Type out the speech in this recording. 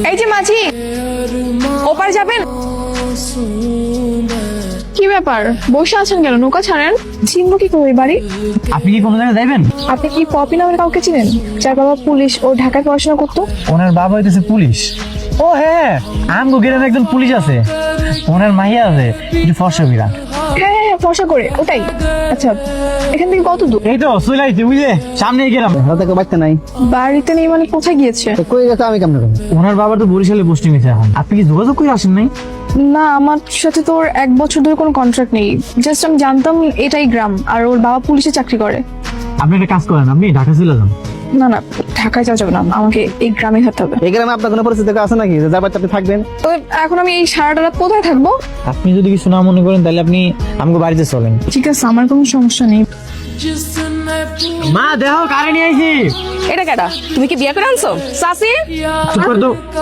এই যে মাঝি, ওপার যাবেন? কি ব্যাপার, বসে আছেন কেন? নৌকা ছাড়েন। চিনবো কি করে বাড়ি? আপনি কি কোনো জায়গায় যাবেন? আপনি কি পপি নামের কাউকে চিনেন, যার বাবা পুলিশ, ও ঢাকায় পড়াশোনা করতো? ওনার বাবা হইতেছে পুলিশ। ও হ্যাঁ, আমগো গ্রামে একজন পুলিশ আছে, ওনার মাইয়া আছে, একটু ফর্সা বিরাট। হ্যাঁ হ্যাঁ, ফর্সা করে, ওটাই। আচ্ছা, এখান থেকে কত দূর? এই তো চলে আইছে, বুঝলে সামনে গেলাম। তাকে বাড়তে নাই, বাড়িতে নেই মানে কোথায় গিয়েছে? তো কই গেছে আমি কেমন করবো? ওনার বাবার তো বরিশালে পোস্টিং হয়েছে এখন। আপনি কি যোগাযোগ করে আসেন নাই? না, আমার সাথে তো ওর 1 বছর ধরে কোনো কন্ট্রাক্ট নেই। জাস্ট আমি জানতাম এটাই গ্রাম, আর ওর বাবা পুলিশে চাকরি করে। আপনি একটা কাজ করেন, আপনি ঢাকা চলে যান। না না, ঢাকায় যাওয়া যাবে না, আমাকে এই গ্রামে থাকতে হবে। এই গ্রামে আপনার কোনো পরিস্থিতি আছে নাকি যে যার বাড়িতে আপনি থাকবেন? তো এখন আমি এই সারাটা রাত কোথায় থাকবো? আপনি যদি কিছু না মনে করেন তাহলে আপনি আমাকে বাড়িতে চলেন। ঠিক আছে, আমার কোনো সমস্যা নেই। মা দেখো কারে নিয়ে আইছি। এটা কেডা? তুমি কি বিয়ে করে আনছো সাসি? চুপ করে দাও।